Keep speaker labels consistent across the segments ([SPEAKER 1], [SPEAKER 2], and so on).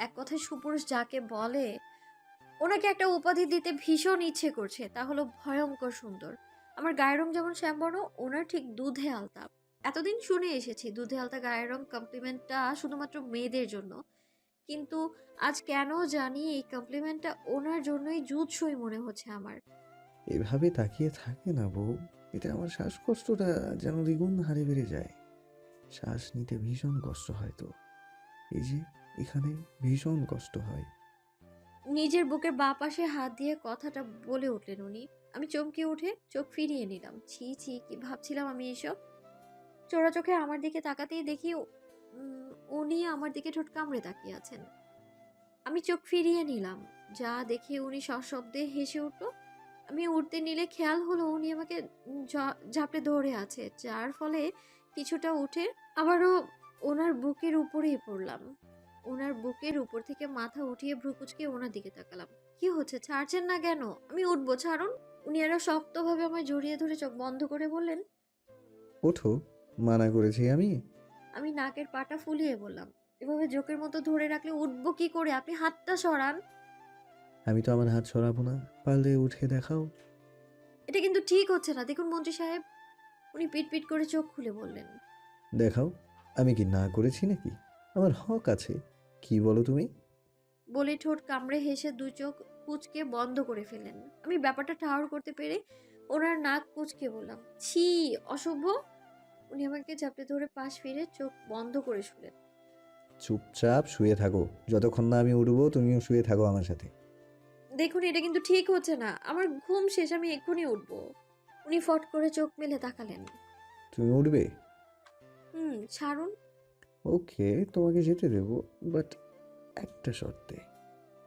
[SPEAKER 1] এক কথায় সুপুরুষ যাকে বলে, ওনাকে একটা উপাধি দিতে ভীষণ ইচ্ছে করছে, তা হলো ভয়ঙ্কর সুন্দর। আমার গায়ের রং যেমন শ্যামবর্ণ, ওনার ঠিক দুধে আলতা। এতদিন শুনে এসেছি দুধে আলতা গায়ের রং কমপ্লিমেন্টটা শুধুমাত্র মেয়েদের জন্য, কিন্তু আজ কেন জানি এই কমপ্লিমেন্টটা ওনার জন্যই জুৎসই মনে হচ্ছে আমার।
[SPEAKER 2] এভাবে তাকিয়ে থাকে না বউ, এতে আমার শ্বাসকষ্টটা যেন দ্বিগুণ হারে বেড়ে যায়। শ্বাস নিতে ভীষণ কষ্ট হয় তো, এই যে এখানে ভীষণ কষ্ট হয়।
[SPEAKER 1] নিজের বুকের বাঁ পাশে হাত দিয়ে কথাটা বলে উঠলেন উনি। আমি চমকে উঠে চোখ ফিরিয়ে নিলাম। ছি ছি, কি ভাবছিলাম আমি এসব? চোরা চোখে আমার দিকে তাকাতেই দেখি উনি আমার দিকে ঠোঁট কামড়ে তাকিয়ে আছেন। আমি চোখ ফিরিয়ে নিলাম, যা দেখে উনি সশব্দে হেসে উঠল। আমি উঠতে নিলে খেয়াল হলো উনি আমাকে ঝাপটে ধরে আছে, যার ফলে কিছুটা উঠে আবারও ওনার বুকের উপরেই পড়লাম। ওনার বুকের উপর থেকে মাথা উঠিয়ে ভ্রু কুঁচকে ওনার দিকে তাকালাম। কি হচ্ছে, ছাড়ছেন না কেন? আমি উঠবো, ছাড়ুন। উনি আরো শক্তভাবে আমায় জড়িয়ে ধরে চোখ বন্ধ করে বললেন।
[SPEAKER 2] ওঠো, মানা করেছি আমি?
[SPEAKER 1] আমি নাকের পাটা ফুলিয়ে বললাম, এভাবে জোকের মতো ধরে রাখলে উঠবো কি করে? আপনি হাতটা সরান।
[SPEAKER 2] আমি তো আমার হাত সরাবো না, পারলে উঠে দেখাও।
[SPEAKER 1] এটা কিন্তু ঠিক হচ্ছে না, দেখুন মন্ত্রী সাহেব। উনি পিট পিট করে চোখ খুলে বললেন।
[SPEAKER 2] দেখাও, আমি কি না করেছি নাকি? আমার হক আছে, কি বলো তুমি?
[SPEAKER 1] বলে ঠোঁট কামড়ে হেসে দু চোখ কুঁচকে বন্ধ করে ফেললেন। আমি ব্যাপারটা ঠাহর করতে পেরে ওনার নাক কুঁচকে বললাম, ছি, অসভ্য। উনি আমাকে ঝাপটে ধরে পাশ ফিরে চোখ বন্ধ করে শুলেন।
[SPEAKER 2] চুপচাপ শুয়ে থাকো, যতক্ষণ না আমি উঠবো তুমিও শুয়ে থাকো আমার সাথে।
[SPEAKER 1] দেখুন এটা কিন্তু ঠিক হচ্ছে না, আমার ঘুম শেষ, আমি এক্ষুনি উঠবো। উনি ফট করে চোখ মেলে তাকালেন।
[SPEAKER 2] তুমি উঠবে?
[SPEAKER 1] ছাড়ুন।
[SPEAKER 2] ওকে, তোমাকে যেতে দেবো, বাট একটা শর্তে।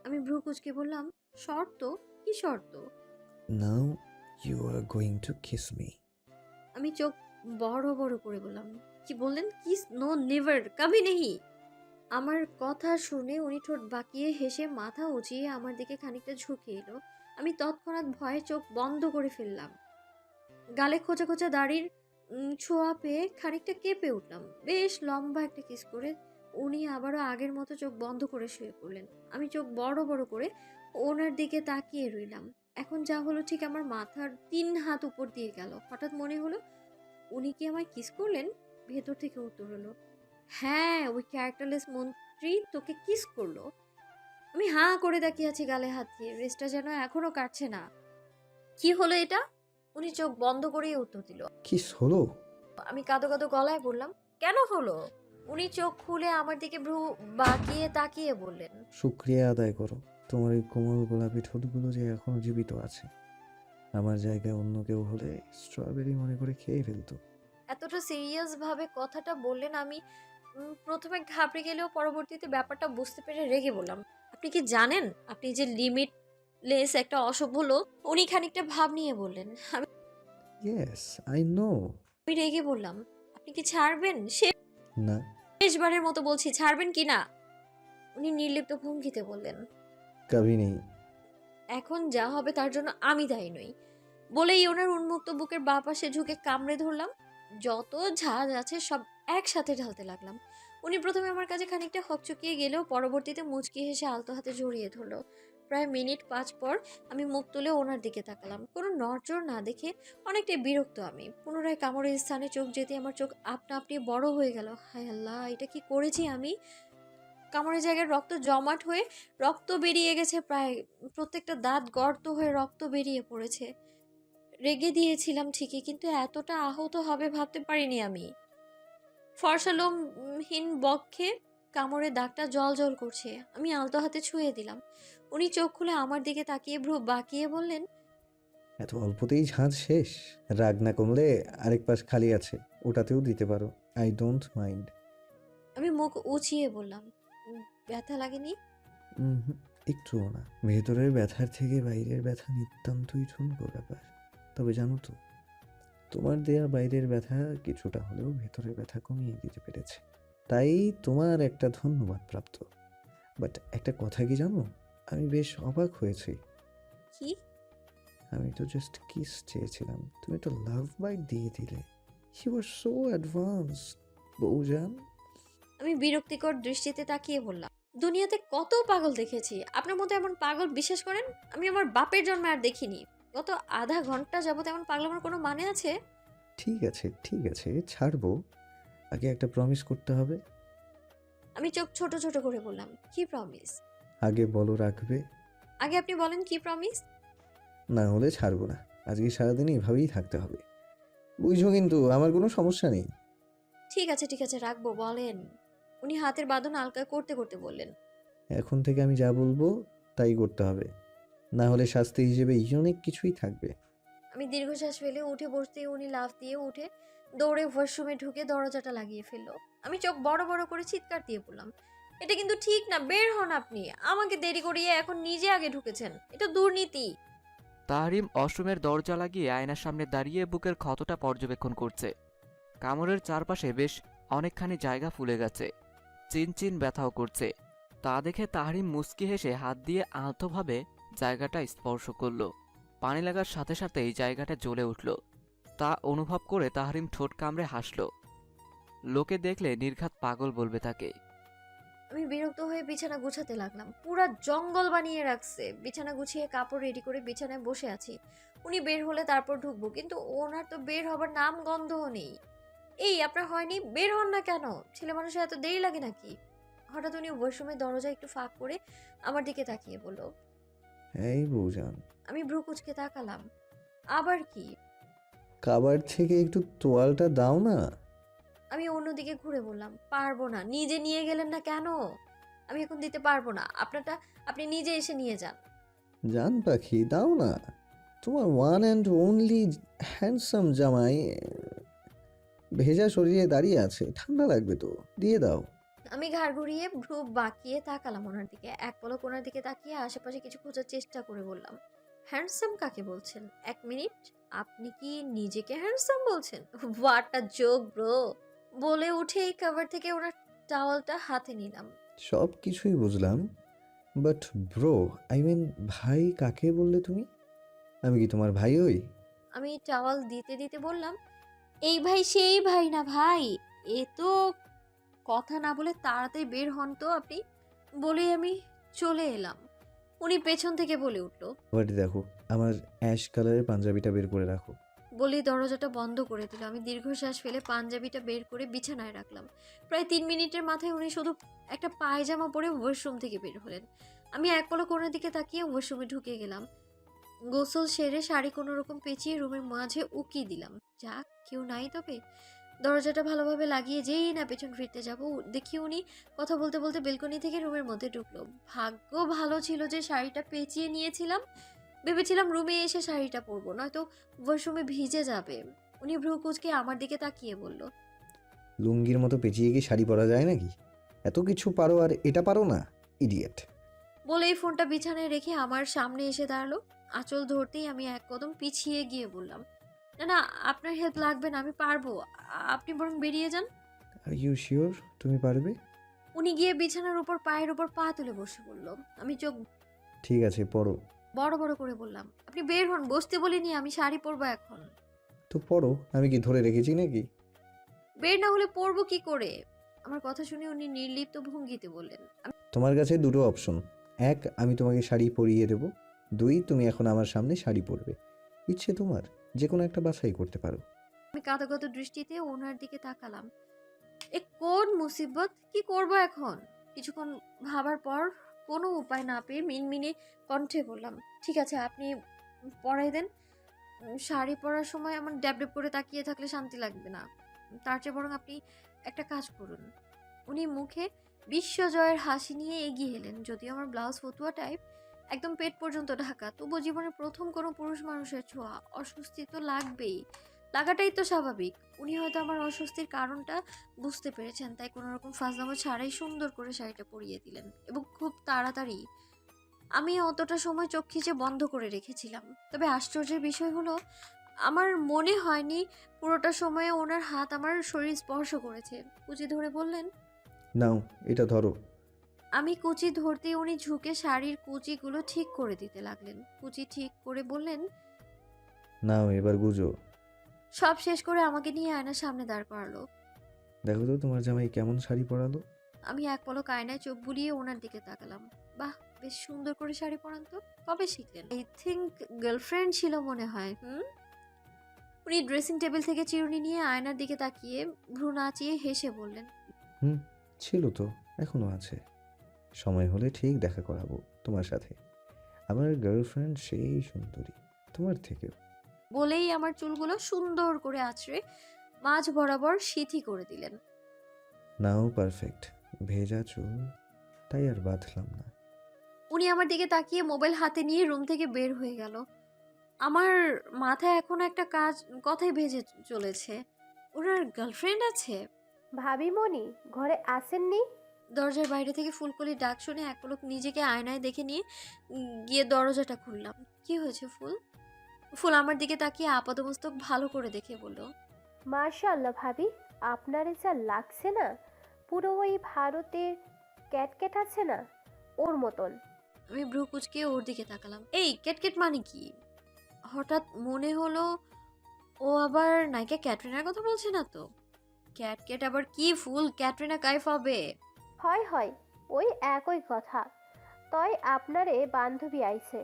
[SPEAKER 1] আমি ভ্রু কুঁচকে বললাম, শর্ত? কি শর্ত?
[SPEAKER 2] Now you are going to kiss me.
[SPEAKER 1] আমি চোখ বড় বড় করে বললাম, কি বললেন? কিস? নো, নেভার, কভি নেহি। আমার কথা শুনে উনি ঠোঁট বাঁকিয়ে হেসে মাথা উঁচিয়ে আমার দিকে খানিকটা ঝুঁকে এলো। আমি তৎক্ষণাৎ ভয়ে চোখ বন্ধ করে ফেললাম। গালে খোঁচা খোঁচা দাড়ির ছোঁয়া পেয়ে খানিকটা কেঁপে উঠলাম। বেশ লম্বা একটা কিস করে উনি আবারও আগের মতো চোখ বন্ধ করে শুয়ে পড়লেন। আমি চোখ বড় বড় করে ওনার দিকে তাকিয়ে রইলাম। এখন যা হলো ঠিক আমার মাথার 3 হাত উপর দিয়ে গেল। হঠাৎ মনে হলো, উনি কি আমায় কিস করলেন? ভেতর থেকে উত্তর হলো, হ্যাঁ, ওই ক্যারেক্টারলেস মন্ত্রী তোকে কিস করলো। আমি হাঁ করে তাকিয়ে আছি গালে হাত দিয়ে, রেস্টটা যেন এখনো কাটছে না। কি হলো এটা? উনি চোখ বন্ধ করেই উত্তর দিল।
[SPEAKER 2] কিস হলো?
[SPEAKER 1] আমি কাঁদো কাঁদো গলায় বললাম, কেন হলো? উনি চোখ খুলে আমার দিকে ভ্রু বাঁকিয়ে তাকিয়ে বললেন,
[SPEAKER 2] শুক্রিয়া আদায় করো, তোমার এই কোমল গোলাপি ঠোঁটগুলো যে এখনো জীবিত আছে। আমার জায়গায় অন্য কেউ হলে স্ট্রবেরি মনে করে খেয়ে ফেলতো।
[SPEAKER 1] এতটা সিরিয়াস ভাবে কথাটা বললেন। আমি প্রথমে ঘাবড়ে গেলেও পরবর্তীতে ব্যাপারটা বুঝতে পেরে রেগে বললাম, আপনি কি জানেন আপনি যে লিমিটলেস একটা অসভ্য লোক? উনি খানিকটা ভাব নিয়ে বললেন।
[SPEAKER 2] Yes, I know.
[SPEAKER 1] আমি রেগে বললাম, আপনি কি ছাড়বেন?
[SPEAKER 2] না।
[SPEAKER 1] শেষবারের মতো বলছি, ছাড়বেন কি না? উনি নির্লিপ্ত ভঙ্গিতে বললেন,
[SPEAKER 2] কবি নেই।
[SPEAKER 1] এখন যা হবে তার জন্য আমি দায়ী নই। বলেই ওনার উন্মুক্ত বুকের বাঁ পাশে ঝুঁকে কামড়ে ধরলাম। যত ঝাঁজ আছে সব একসাথে ঢালতে লাগলাম। উনি প্রথমে আমার কাছে খানিকটা হকচকিয়ে গেলেও পরবর্তীতে মুচকি হেসে আলতো হাতে জড়িয়ে ধরলো। প্রায় মিনিট 5 পর আমি মুখ তুলে ওনার দিকে তাকালাম। কোনো নড়চড় না দেখে অনেকটাই বিরক্ত আমি। পুনরায় কামড়ের স্থানে চোখ যেতে আমার চোখ আপনা আপনি বড় হয়ে গেল। হায় আল্লাহ, এটা কি করেছি আমি? কামড়ের জায়গায় রক্ত জমাট হয়ে রক্ত বেরিয়ে গেছে প্রায়। প্রত্যেকটা দাঁত গর্ত হয়ে রক্ত বেরিয়ে পড়েছে। রেগে দিয়েছিলাম ঠিকই, কিন্তু এতটা আহত হবে ভাবতে পারিনি আমি। ফর্সা লোমহীন বক্ষে কামড়ে দাগটা জল জল করছে। আমি আলতো হাতে ছুঁয়ে দিলাম। উনি চোখ খুলে আমার দিকে তাকিয়ে ভ্রু বাঁকিয়ে বললেন,
[SPEAKER 2] এত অল্পতেই ঝাঁজ শেষ? রাগ না কমলে আরেক পাশ খালি আছে, ওটাতেও দিতে পারো। I don't mind.
[SPEAKER 1] আমি মুখ উঁচিয়ে বললাম, ব্যথা লাগেনি?"
[SPEAKER 2] হুম, একটুও না। ভেতরের ব্যথার থেকে বাইরের ব্যথা নিতান্তই ঠুনকো ব্যাপার। তবে জানো তো, তোমার দেয়া বাইরের ব্যথা কিছুটা হলেও ভেতরের ব্যথা কমিয়ে দিতে পেরেছে। তাই তোমার একটা ধন্যবাদ প্রাপ্ত। বাট একটা কথা কি জানো, আমি বেশ অবাক হয়েছি।
[SPEAKER 1] কি?
[SPEAKER 2] আমি তো জাস্ট কিস চেয়েছিলাম, তুমি তো লাভ বাইট দিয়ে দিলে। ইউ আর সো অ্যাডভান্স বউজান।
[SPEAKER 1] আমি বিরক্তিকর দৃষ্টিতে তাকিয়ে বললাম, দুনিয়াতে কত পাগল দেখেছি, আপনার মতো এমন পাগল বিশ্বাস করেন আমি আমার বাপের জন্মে আর দেখিনি। গত আধা ঘন্টা যাবত এমন পাগলামোর কোনো মানে আছে?
[SPEAKER 2] ঠিক আছে, ছাড়বো। আগে একটা প্রমিস করতে হবে।
[SPEAKER 1] আমি চোখ ছোট ছোট করে বললাম, কি প্রমিস?
[SPEAKER 2] আগে বলো রাখবে,
[SPEAKER 1] আগে আপনি বলেন কি প্রমিস।
[SPEAKER 2] না হলে ছাড়বো না। আজকে সারাদিন এভাবেই থাকতে হবে, বুঝো? কিন্তু আমার কোনো সমস্যা নেই।
[SPEAKER 1] ঠিক আছে রাখবো, বলেন। উনি হাতের বাঁধন আলগা করতে করতে বললেন,
[SPEAKER 2] এখন থেকে আমি যা বলবো তাই করতে হবে, না হলে শাস্তি হিসেবে অনেক কিছুই থাকবে।
[SPEAKER 1] আমি দীর্ঘশ্বাস ফেলে উঠে বসতেই উনি লাফ দিয়ে উঠে দৌড়ে ওয়াশরুমে ঢুকে দরজাটা লাগিয়ে ফেললো। আমি চোখ বড় বড় করে চিৎকার দিয়ে বললাম, এটা কিন্তু ঠিক না, বের হন আপনি। আমাকে দেরি করিয়ে এখন নিজে আগে ঢুকেছেন, এটা দুর্নীতি।
[SPEAKER 3] তাহরিম ওয়াশরুমের দরজা লাগিয়ে আয়নার সামনে দাঁড়িয়ে বুকের ক্ষতটা পর্যবেক্ষণ করছে। কামড়ের চারপাশে বেশ অনেকখানি জায়গা ফুলে গেছে, চিনচিন ব্যথাও করছে। তা দেখে তাহরিম মুচকি হেসে হাত দিয়ে আলতোভাবে জায়গাটা স্পর্শ করলো। পানি লাগার সাথে সাথেই জায়গাটা জ্বলে উঠল। তা অনুভব করে তাহরিম ঠোঁট কামড়ে হাসল। লোকে দেখলে নির্ঘাত পাগল বলবে তাকে।
[SPEAKER 1] আমি বিরক্ত হয়ে বিছানা গুছাতে লাগলাম, পুরা জঙ্গল বানিয়ে রাখছে। বিছানা গুছিয়ে কাপড় রেডি করে বিছানায় বসে আছি। উনি বের হলে তারপর ঢুকবো, কিন্তু ওনার তো বের হবার নাম গন্ধও নেই। এই আপনার হয়নি, বের হন না কেন? ছেলে মানুষের এত দেরি লাগে নাকি? হঠাৎ উনি ওয়াশরুমের দরজা একটু ফাঁক করে আমার দিকে তাকিয়ে বলল।
[SPEAKER 2] এই বউজান,
[SPEAKER 1] আমি ভ্রু কুচকে তাকালাম। আবার কি?
[SPEAKER 2] কাবার থেকে একটু তোয়ালটা দাও না।
[SPEAKER 1] আমি অন্যদিকে ঘুরে বললাম, পারবো না। নিজে নিয়ে গেলেন না কেন? আমি এখন দিতে পারবো না, আপনারটা আপনি নিজে এসে নিয়ে যান।
[SPEAKER 2] জান পাখি, দাও না। তোমার ওয়ান অ্যান্ড অনলি হ্যান্ডসাম জামাই ভেজা শরীরে দাঁড়িয়ে আছে, ঠান্ডা লাগবে তো, দিয়ে দাও।
[SPEAKER 1] আমি ঘাড় ঘুরিয়ে ভ্রু বাঁকিয়ে তাকালাম ওনার দিকে। এক পলক ওনার দিকে তাকিয়ে আশেপাশে কিছু খোঁজার চেষ্টা করে বললাম, হ্যান্ডসাম কাকে বলছেন? এক মিনিট, আপনি কি নিজেকে হ্যান্ডসাম বলছেন? What a joke bro. বলে উঠে এই কভার থেকে ওনার টাওয়ালটা হাতে নিলাম।
[SPEAKER 2] সব কিছুই বুঝলাম, বাট ব্রো, আই মিন ভাই কাকে বললে তুমি? আমি কি তোমার ভাই হই?
[SPEAKER 1] আমি টাওয়াল দিতে দিতে বললাম, এই ভাই সেই ভাই না ভাই। এ তো কথা না বলে তাড়াতাড়ি বের হন তো আপনি। বলেই আমি চলে এলাম। উনি পেছন থেকে বলে উঠল,
[SPEAKER 2] বাট দেখো, আমার অ্যাশ কালারের পাঞ্জাবিটা বের করে রাখো।
[SPEAKER 1] বলেই দরজাটা বন্ধ করে দিল। আমি দীর্ঘশ্বাস ফেলে পাঞ্জাবিটা বের করে বিছানায় রাখলাম। প্রায় 3 মিনিটের মাথায় উনি শুধু একটা পায়জামা পরে ওয়াশরুম থেকে বের হলেন। আমি এক পলক ওনার দিকে তাকিয়ে ওয়াশরুমে ঢুকে গেলাম। গোসল সেরে শাড়ি কোনো রকম পেঁচিয়ে রুমের মাঝে উকিয়ে দিলাম। যাক, কেউ নাই তবে। দরজাটা ভালোভাবে লাগিয়ে যেই না পেছন ফিরতে যাব, দেখি উনি কথা বলতে বলতে বেলকনি থেকে রুমের মধ্যে ঢুকলো। ভাগ্য ভালো ছিল যে শাড়িটা পেঁচিয়ে নিয়েছিলাম। ভেবেছিলাম রুমে এসে শাড়িটা পরবো, নয়তো ওয়াশরুমে ভিজে যাবে। উনি ভ্রু কুঁচকে আমার দিকে তাকিয়ে বলল,
[SPEAKER 2] লুঙ্গির মতো পেঁচিয়ে কি শাড়ি পরা যায় নাকি? এত কিছু পারো আর এটা পারো না, ইডিয়েট।
[SPEAKER 1] বলে এই ফোনটা বিছানায় রেখে আমার সামনে এসে দাঁড়ালো। আঁচল ধরতেই আমি এক কদম পিছিয়ে গিয়ে বললাম, না না, আপনার হেল্প লাগবে না, আমি পারবো। আপনি বরং বেরিয়ে যান।
[SPEAKER 2] আর ইউ শিওর তুমি পারবে?
[SPEAKER 1] উনি গিয়ে বিছানার উপর পায়ের উপর পা তুলে বসে বলল। আমি চোখ
[SPEAKER 2] ঠিক আছে, পড়ো।
[SPEAKER 1] বড় বড় করে বললাম, আপনি বের হন, বসতে বলিনি, আমি শাড়ি পরবো এখন।
[SPEAKER 2] তো পড়ো, আমি কি ধরে রেখেছি নাকি?
[SPEAKER 1] বের না হলে পরবো কি করে? আমার কথা শুনে উনি নির্লিপ্ত ভঙ্গিতে বললেন,
[SPEAKER 2] তোমার কাছে দুটো অপশন। এক, আমি তোমাকে শাড়ি পরিয়ে দেবো। দুই, তুমি এখন আমার সামনে শাড়ি পরবে। ইচ্ছে তোমার, যে কোনো একটা বাছাই করতে পারো।
[SPEAKER 1] আমি কাঁদাগত দৃষ্টিতে ওনার দিকে তাকালাম। এ কোন মুসিবত, কি করব এখন? কিছুক্ষণ ভাবার পর কোনো উপায় না পেয়ে মিনমিনে কণ্ঠে বললাম, ঠিক আছে, আপনি পরাই দেন। শাড়ি পরার সময় আমার ড্যাব ড্যাব করে তাকিয়ে থাকলে শান্তি লাগবে না। তার চেয়ে বরং আপনি একটা কাজ করুন। উনি মুখে বিশ্বজয়ের হাসি নিয়ে এগিয়ে এলেন। যদিও আমার ব্লাউজ ফতুয়া টাইপ, একদম পেট পর্যন্ত ঢাকা, তবুও জীবনের প্রথম কোনো পুরুষ মানুষের ছোঁয়া, অস্বস্তি তো লাগবেই। লাগাটাই তো স্বাভাবিক। উনি হয়তো আমার অস্বস্তির কারণটা বুঝতে পেরেছেন, তাই কোনো রকম ফাজলামো ছাড়াই সুন্দর করে শাড়িটা পরিয়ে দিলেন, এবং খুব তাড়াতাড়ি। আমি অতটা সময় চোখ খিচে বন্ধ করে রেখেছিলাম। তবে আশ্চর্যের বিষয় হলো, আমার মনে হয়নি পুরোটা সময়ে ওনার হাত আমার শরীর স্পর্শ করেছে। কুচি ধরে বললেন,
[SPEAKER 2] নাও, এটা ধরো।
[SPEAKER 1] আমি কুচি ধরতেই উনি ঝুঁকে শাড়ির কুচিগুলো ঠিক করে দিতে লাগলেন। কুচি ঠিক করে বললেন,
[SPEAKER 2] নাও এবার গুজো।
[SPEAKER 1] সব শেষ করে আমাকে নিয়ে আয়নার সামনে দাঁড় করালো।
[SPEAKER 2] দেখো তো তোমার জামাই কেমন শাড়ি পরালো।
[SPEAKER 1] আমি এক পলক আয়নায় চোখ বুলিয়ে ওনার দিকে তাকালাম। বাহ, বেশ সুন্দর করে শাড়ি পরান তো। কবে শিখলেন? আই থিঙ্ক গার্লফ্রেন্ড ছিল মনে হয়। উনি ড্রেসিং টেবিল থেকে চিরুনি নিয়ে আয়নার দিকে তাকিয়ে ভ্রু নাচিয়ে হেসে বললেন,
[SPEAKER 2] হুম, ছিল তো, এখনো আছে। সময় হলে ঠিক দেখা করাবো তোমার সাথে। আমার গার্লফ্রেন্ড সেই সুন্দরী, তোমার থেকেও।
[SPEAKER 1] বলেই আমার চুলগুলো সুন্দর করে আঁচড়ে মাঝ বরাবর সিথি করে দিলেন।
[SPEAKER 2] নাও পারফেক্ট, ভেজা চুল, তাই আর বাঁধলাম না।
[SPEAKER 1] উনি আমার দিকে তাকিয়ে মোবাইল হাতে নিয়ে রুম থেকে বের হয়ে গেল। আমার মাথায় এখন একটা কথাই ভেজে চলেছে। ওনার গার্লফ্রেন্ড আছে?
[SPEAKER 4] ভাবি মনি ঘরে আসেননি?
[SPEAKER 1] দরজার বাইরে থেকে ফুলকলির ডাক শুনে এক পলক নিজেকে আয়নায় দেখে নিয়ে গিয়ে দরজাটা খুললাম। কি হয়েছে ফুল? ফুল আমার দিকে তাকিয়ে আপাদমস্তক ভালো করে দেখে বলল,
[SPEAKER 4] মার্শাল্লাহ ভাবি, আপনারে যা লাগছে না, পুরো ওই ভারতের ক্যাটক্যাট আছে না, ওর মতন।
[SPEAKER 1] আমি ভ্রু কুচকে ওর দিকে তাকালাম। এই ক্যাটকেট মানে কি? হঠাৎ মনে হলো ও আবার নায়িকা ক্যাটরিনার কথা বলছে না তো? ক্যাটকেট আবার কি ফুল? ক্যাটরিনা কাইফ হবে?
[SPEAKER 4] হয় হয়, ওই একই কথা। তয় আপনারে বান্ধবী আইছে,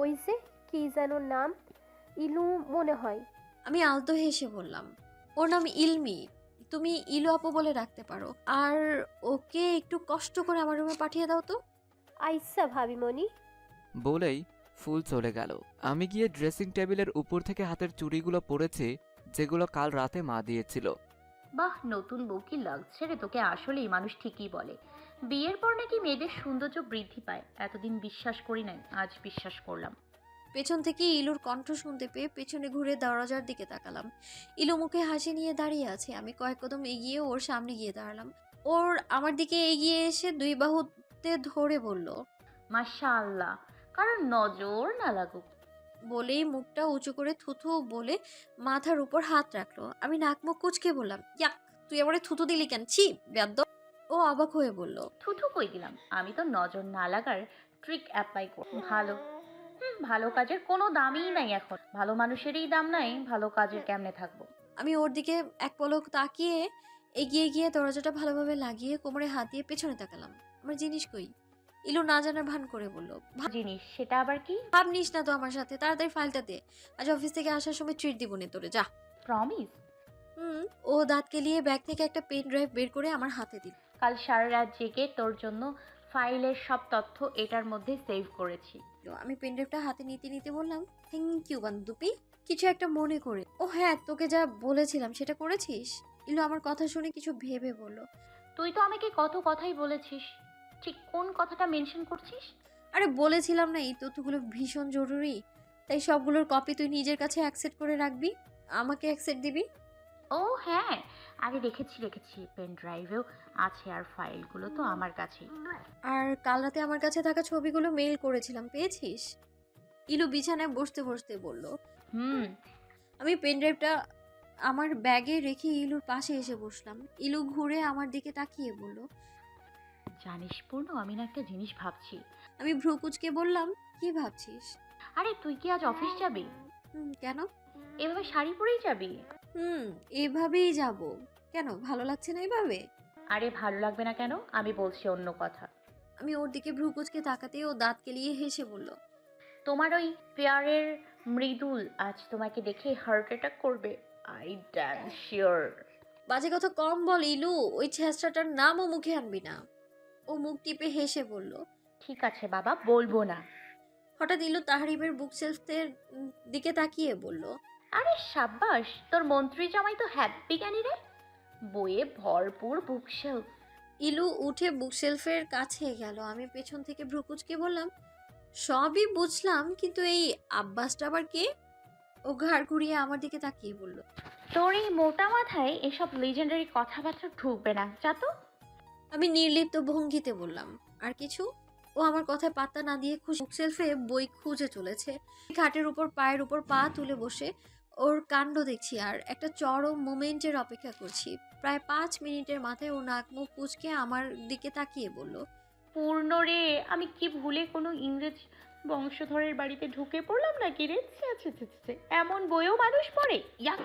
[SPEAKER 4] ওই যে কি যেন নাম, ইলু মনে হয়।
[SPEAKER 1] আমি আলতো হেসে বললাম, ওর নাম ইলমি। তুমি ইলু আপু বলে রাখতে পারো। আর ওকে একটু কষ্ট করে আমার রুমে পাঠিয়ে দাও তো।
[SPEAKER 4] আইসা ভাবি মনি।
[SPEAKER 3] বলেই ফুল চলে গেল। আমি গিয়ে ড্রেসিং টেবিলের উপর থেকে হাতের চুড়িগুলো পরেছি, যেগুলো কাল রাতে মা দিয়েছিল।
[SPEAKER 5] বাহ, নতুন বউ কি লাগছে রে তোকে। আসলেই মানুষ ঠিকই বলে, বিয়ের পর নাকি মেয়েদের সৌন্দর্য বৃদ্ধি পায়। এতদিন বিশ্বাস করি নাই, আজ বিশ্বাস করলাম।
[SPEAKER 1] পেছন থেকে ইলুর কণ্ঠ শুনতে পেয়ে পেছনে ঘুরে দরজার দিকে তাকালাম। ইলু মুখে হাসি নিয়ে দাঁড়িয়ে আছে। আমি কয়েক কদম এগিয়ে ওর সামনে গিয়ে দাঁড়ালাম। ওর আমার দিকে এগিয়ে এসে দুই বাহুতে ধরে বলল,
[SPEAKER 5] মাশাআল্লাহ, কারণ নজর না লাগুক।
[SPEAKER 1] বলেই মুখটা উঁচু করে থুথু বলে মাথার উপর হাত রাখলো। আমি নাক মুখ কুচকে বললাম, ইয়াক, তুই আমারে থুতু দিলি কেন? ছি বেয়াদ্দপ। ও অবাক হয়ে বলল,
[SPEAKER 5] থুথু কই দিলাম, আমি তো নজর না লাগার ট্রিক অ্যাপ্লাই করি। ভালো ভালো কাজের কোনো দামই নাই এখন। ভালো মানুষেরই দাম নাই, ভালো কাজের কেমনে থাকবো।
[SPEAKER 1] আমি ওর দিকে এক পলক তাকিয়ে এগিয়ে গিয়ে দরজাটা ভালোভাবে লাগিয়ে কোমরে হাত দিয়ে পেছনে তাকালাম। আমার জিনিস কই? ইলু না জানার ভান করে বলল,
[SPEAKER 5] জিনিস সেটা আবার কি?
[SPEAKER 1] ভাব নিস না তো আমার সাথে, তাড়াতাড়ি ফাইলটা দে। আজ অফিস থেকে আসার সময় ট্রিট দিব নে তোরে, যা।
[SPEAKER 5] প্রমিস?
[SPEAKER 1] ও দাঁত কেলিয়ে ব্যাগ থেকে একটা পেন ড্রাইভ বের করে আমার হাতে দিল।
[SPEAKER 5] কাল সারা রাত জেগে তোর জন্য ফাইলের সব তথ্য এটার মধ্যে সেভ করেছি।
[SPEAKER 1] আমি পেন ড্রাইভটা হাতে নিতে নিতে বললাম, থ্যাংক ইউ বান্ধবী। কিছু একটা মনে করে। ও হ্যাঁ, তোকে যা বলেছিলাম সেটা করেছিস? ইলু আমার কথা শুনে কিছু ভেবে বলল,
[SPEAKER 5] তুই তো আমাকে কত কথাই বলেছিস, ঠিক কোন কথাটা মেনশন করছিস?
[SPEAKER 1] আরে বলেছিলাম না এই তথ্যগুলো ভীষণ জরুরি, তাই সবগুলোর কপি তুই নিজের কাছে অ্যাকসেপ্ট করে রাখবি, আমাকে অ্যাকসেপ্ট দিবি।
[SPEAKER 5] ও হ্যাঁ, আরে রেখেছি পেন ড্রাইভেও আছে, আর ফাইলগুলো তো আমার কাছেই।
[SPEAKER 1] আর কাল রাতে আমার কাছে থাকা ছবিগুলো মেইল করেছিলাম, পেয়েছিস? ইলু বিছানায় বসতে বসতে বলল।
[SPEAKER 5] হুম।
[SPEAKER 1] আমি পেন ড্রাইভটা আমার ব্যাগে রেখে ইলুর পাশে এসে বসলাম। ইলু ঘুরে আমার দিকে তাকিয়ে বলল,
[SPEAKER 5] জানিস পূর্ণ, আমি না একটা জিনিস ভাবছি।
[SPEAKER 1] আমি ভ্রু কুঁচকে বললাম, কি ভাবছিস?
[SPEAKER 5] আরে তুই কি আজ অফিস যাবি?
[SPEAKER 1] কেন?
[SPEAKER 5] এভাবে শাড়ি পরেই যাবি?
[SPEAKER 1] এভাবেই যাব। কেন, ভালো লাগছে না এভাবে?
[SPEAKER 5] আরে ভালো লাগবে না কেন, আমি বলছি অন্য কথা।
[SPEAKER 1] আমি ওর দিকে ভ্রু কুঁচকে তাকাতে ও দাঁত কেলিয়ে হেসে বলল,
[SPEAKER 5] তোমার ওই পেয়ারের মৃদুল আজ তোমাকে দেখে হার্ট অ্যাটাক করবে, আই ড্যাম শিওর।
[SPEAKER 1] বাজে কথা কম বল ইলু, ওই ছেঁচড়াটার নামও মুখে আনবি না। ও মুখ টিপে হেসে বলল।
[SPEAKER 5] ঠিক আছে বাবা, বলবো না।
[SPEAKER 1] হঠাৎ ইলু তাহারিমের বুক শেলফের দিকে তাকিয়ে বলল,
[SPEAKER 5] আরে সাব্বাস, তোর মন্ত্রী জামাই তো হ্যাপি জ্ঞানী রে, বইয়ে ভরপুর বুকশেলফ।
[SPEAKER 1] ইলু উঠে বুকশেলফের কাছে গেল। আমি পেছন থেকে ভ্রু কুঁচকে বললাম, সবই বুঝলাম, কিন্তু এই আব্বাসটা আবার কে? ও ঘাড় ঘুরিয়ে আমার দিকে তাকিয়ে বলল,
[SPEAKER 5] তোর এই মোটা মাথায় এসব লিজেন্ডারি কথাবার্তা ঢুকবে না, যা তো।
[SPEAKER 1] আমি নির্লিপ্ত ভঙ্গিতে বললাম, আর কিছু? ও আমার কথায় পাত্তা না দিয়ে বুকশেলফে বই খুঁজে চলেছে। খাটের উপর পায়ের উপর পা তুলে বসে ওর কাণ্ড দেখছি আর একটা চরম মোমেন্টের অপেক্ষা করছি। প্রায় 5 মিনিটের মাথায় ও নাক মুখ কুঁচকে আমার দিকে তাকিয়ে বলল,
[SPEAKER 5] পূর্ণ রে, আমি কি ভুলে কোনো ইংরেজ বংশধরের বাড়িতে ঢুকে পড়লাম নাকি রে? ছি, ছি, ছি, ছি, ছি। এমন বইও মানুষ পড়ে, ইয়াক।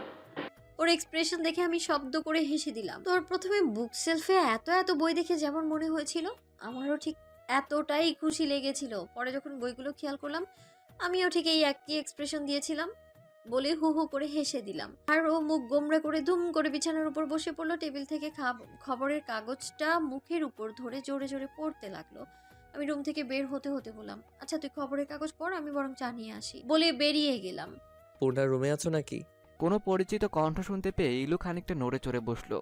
[SPEAKER 1] ওর এক্সপ্রেশন দেখে আমি শব্দ করে হেসে দিলাম। তোর প্রথমে বুক সেলফে এত এত বই দেখে যেমন মনে হয়েছিল, আমারও ঠিক এতটাই খুশি লেগেছিল। পরে যখন বইগুলো খেয়াল করলাম, আমিও ঠিক এই একই এক্সপ্রেশন দিয়েছিলাম বলে হু হু করে হেসে দিলাম। আর ও মুখ গোমড়া করে ধুম করে বিছানার উপর বসে পড়লো। টেবিল থেকে খবরের কাগজটা মুখের উপর ধরে জোরে জোরে পড়তে লাগলো। আমি রুম থেকে বের হতে হতে বললাম, আচ্ছা তুই খবরের কাগজ পড়, আমি বরং চা নিয়ে আসি, বলে বেরিয়ে গেলাম।
[SPEAKER 6] পূর্ণা রুমে আছো নাকি?
[SPEAKER 3] কোনো পরিচিত কণ্ঠ শুনতে পেয়ে ইলু খানিকটা নড়ে চড়ে বসল।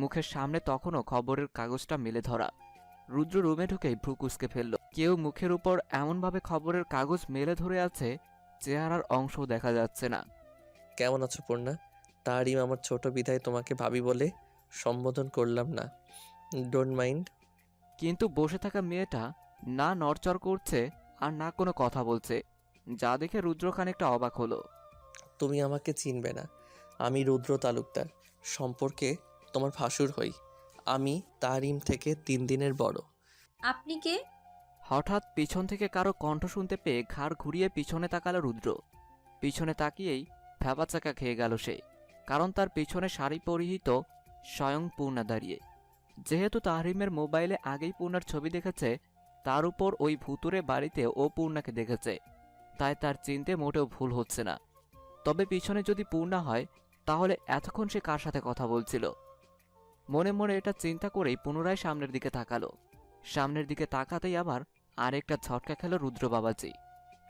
[SPEAKER 3] মুখের সামনে তখনও খবরের কাগজটা মেলে ধরা। রুদ্র রুমে ঢুকেই ভ্রু কুঁচকে ফেলল। কেউ মুখের উপর এমনভাবে খবরের কাগজ মেলে ধরে আছে, চেহারার অংশও দেখা যাচ্ছে না।
[SPEAKER 6] কেমন আছো পূর্ণা? তারিম আমার ছোট বিধায় তোমাকে ভাবি বলে সম্বোধন করলাম না, ডোন্ট মাইন্ড।
[SPEAKER 3] কিন্তু বসে থাকা মেয়েটা না নড়চড় করছে আর না কোনো কথা বলছে, যা দেখে রুদ্র খানিকটা অবাক হলো।
[SPEAKER 6] তুমি আমাকে চিনবে না, আমি রুদ্র তালুকদার, সম্পর্কে তোমার ভাসুর হই। আমি তারিম থেকে 3 দিনের বড়।
[SPEAKER 1] আপনি কে?
[SPEAKER 3] হঠাৎ পিছন থেকে কারো কণ্ঠ শুনতে পেয়ে ঘাড় ঘুরিয়ে পিছনে তাকালো রুদ্র। পিছনে তাকিয়েই ভ্যাবাচাকা খেয়ে গেল সে, কারণ তার পিছনে শাড়ি পরিহিত স্বয়ং পূর্ণা দাঁড়িয়ে। যেহেতু তাহরিমের মোবাইলে আগেই পূর্ণার ছবি দেখেছে, তার উপর ওই ভুতুরে বাড়িতে ও পূর্ণাকে দেখেছে, তাই তার চিনতে মোটেও ভুল হচ্ছে না। তবে পিছনে যদি পূর্ণা হয়, তাহলে এতক্ষণ সে কার সাথে কথা বলছিল? মনে মনে এটা চিন্তা করেই পুনরায় সামনের দিকে তাকালো। সামনের দিকে তাকাতেই আবার আরেকটা ঝটকা খেল রুদ্র বাবাজি,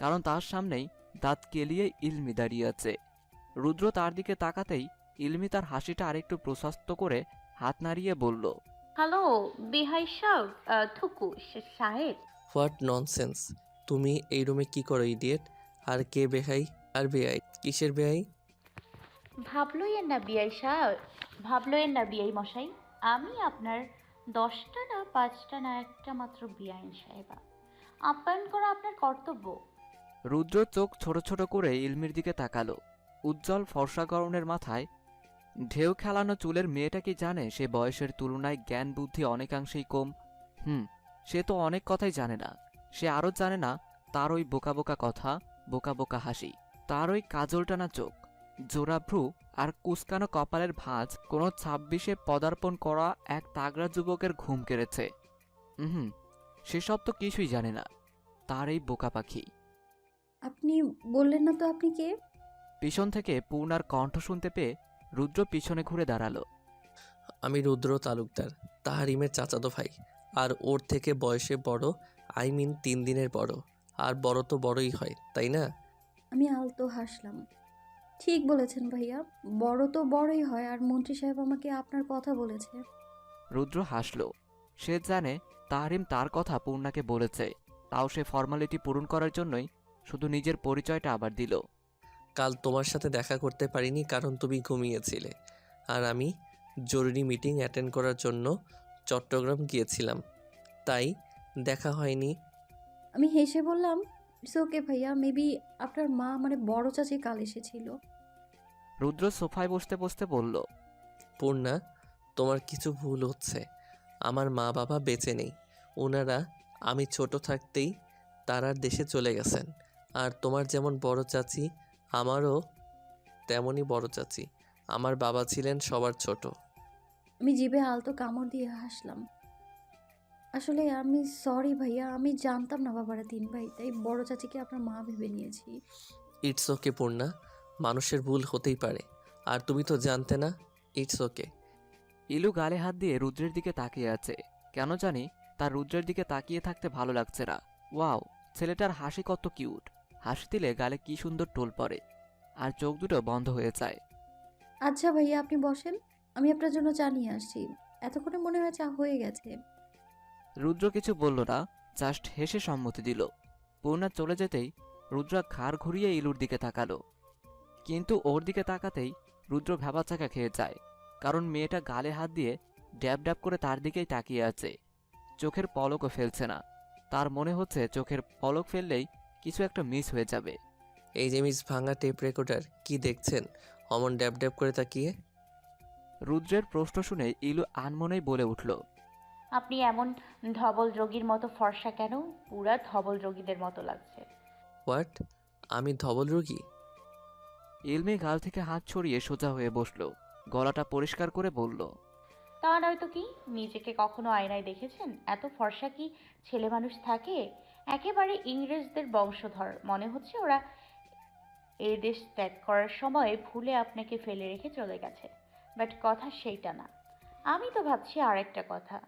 [SPEAKER 3] কারণ তার সামনেই দাঁত কেলিয়ে ইলমি দাঁড়িয়ে আছে। রুদ্র তার দিকে তাকাতেই ইলমি তার হাসিটা আরেকটু প্রশস্ত করে হাত নাড়িয়ে বলল,
[SPEAKER 5] হ্যালো বিহাই সাহেব, থুকু সাহেব।
[SPEAKER 6] What nonsense! তুমি এই রুমে কি করো ইডিয়েট? আর কে বেহাই আর বেআই? কিসের বেআই?
[SPEAKER 5] ভাবলইয়েন না বিআই সাহেব, ভাবলইয়েন না বিআই মশাই। আমি আপনার 10টা না 5টা না একটা মাত্র বিআইন সাহেবা, আপ্যায়ন করা আপনার কর্তব্য।
[SPEAKER 3] রুদ্র চোখ ছোট ছোট করে ইলমির দিকে তাকালো। উজ্জ্বল ফর্সা গরনের মাথায় ঢেউ খেলানো চুলের মেয়েটা কি জানে সে বয়সের তুলনায় জ্ঞান বুদ্ধি অনেকাংশেই কম? সে তো অনেক কথাই জানে না। সে আরও জানে না তার ওই বোকা বোকা কথা, বোকা বোকা হাসি, তার ওই কাজল টানা চোখ, জোড়া ভ্রু আর কুচকানো কপালের ভাঁজ কোনো 26-এ পদার্পণ করা এক তাগড়া যুবকের ঘুম কেড়েছে। সেসব তো কিছুই জানে না তার এই বোকা পাখি।
[SPEAKER 1] আপনি বললেন না তো আপনি কে?
[SPEAKER 3] পিছন থেকে পূর্ণার কণ্ঠ শুনতে পেয়ে রুদ্র পিছনে ঘুরে দাঁড়ালো।
[SPEAKER 6] আমি রুদ্র তালুকদার, তাহারিমের চাচাতো ভাই। আর ওর থেকে বয়সে বড়, আই মিন 3 দিনের বড়। আর বড় তো বড়ই হয়, তাই না?
[SPEAKER 7] আমি আলতো হাসলাম। ঠিক বলেছেন ভাইয়া, বড় তো বড়ই হয়। আর মন্ত্রী সাহেব আমাকে আপনার কথা বলেছে।
[SPEAKER 3] রুদ্র হাসল। সে জানে তাহরিম তার কথা পূর্ণাকে বলেছে, তাও সে ফর্মালিটি পূরণ করার জন্যই শুধু নিজের পরিচয়টা আবার দিল।
[SPEAKER 6] কাল তোমার সাথে দেখা করতে পারিনি কারণ তুমি ঘুমিয়েছিলে, আর আমি জরুরি মিটিং অ্যাটেন্ড করার জন্য চট্টগ্রাম গিয়েছিলাম, তাই দেখা হয়নি।
[SPEAKER 7] আমি হেসে বললাম, ইটস ওকে ভাইয়া, মেবি আপনার মা মানে বড় চাচি কাল এসেছিল।
[SPEAKER 3] রুদ্র সোফায় বসতে বসতে বলল,
[SPEAKER 6] পূর্ণা, তোমার কিছু ভুল হচ্ছে। আমার মা বাবা বেঁচে নেই। ওনারা আমি ছোট থাকতেই তারার দেশে চলে গেছেন। আর তোমার যেমন বড় চাচি, আমারও তেমনই বড় চাচি। আমার বাবা ছিলেন সবার ছোট।
[SPEAKER 7] আমি জিভে আলতো কামড় দিয়ে হাসলাম। আসলে আমি সরি ভাইয়া, আমি জানতাম না বাবারা 3 ভাই, তাই বড় চাচিকে আপনার মা ভেবে নিয়েছি।
[SPEAKER 6] ইটস ওকে পূর্ণা, মানুষের ভুল হতেই পারে। আর তুমি তো জানতে না। It's okay.
[SPEAKER 3] ইলু গালে হাত দিয়ে রুদ্রের দিকে তাকিয়ে আছে। কেন জানি তার রুদ্রের দিকে তাকিয়ে থাকতে ভালো লাগছে না। ওয়াও, ছেলেটার হাসি কত কিউট! হাসি দিলে গালে কি সুন্দর টোল পড়ে, আর চোখ দুটো বন্ধ হয়ে যায়।
[SPEAKER 7] আচ্ছা ভাইয়া আপনি বসেন, আমি আপনার জন্য চা নিয়ে আসছি। এতক্ষণে মনে হয় চা হয়ে গেছে।
[SPEAKER 3] রুদ্র কিছু বলল না, জাস্ট হেসে সম্মতি দিল। পূর্ণা চলে যেতেই রুদ্র ঘাড় ঘুরিয়ে ইলুর দিকে তাকালো, কিন্তু ওর দিকে তাকাতেই রুদ্র ভ্যাবাচাকা খেয়ে যায়, কারণ মেয়েটা গালে হাত দিয়ে ড্যাব ড্যাব করে তার দিকেই তাকিয়ে আছে। চোখের পলকও ফেলছে না। তার মনে হচ্ছে চোখের পলক ফেললেই কিছু একটা মিস হয়ে যাবে।
[SPEAKER 6] এই যে মিস ভাঙা টেপ রেকর্ডার, কি দেখছেন অমন ড্যাব ড্যাব করে তাকিয়ে?
[SPEAKER 3] রুদ্রের প্রশ্ন শুনে ইলু আনমনেই বলে উঠল,
[SPEAKER 5] আপনি এমন ধবল রোগীর মতো ফর্সা কেন? পুরা ধবল রোগীদের মতো লাগছে।
[SPEAKER 6] হোয়াট? আমি ধবল রোগী?
[SPEAKER 3] ইলমি গাল থেকে হাত ছড়িয়ে সোজা হয়ে বসল। গলাটা পরিষ্কার করে বলল,
[SPEAKER 5] তা নয়তো কি? নিজেকে কখনো আয়নায় দেখেছেন? এত ফর্সা কি ছেলে মানুষ থাকে? একেবারে ইংরেজদের বংশধর মনে হচ্ছে। ওরা এই দেশ ত্যাগ করার সময় ভুলে আপনাকে ফেলে রেখে চলে গেছে। বাট কথা সেইটা না। আমি তো ভাবছি আর একটা কথা।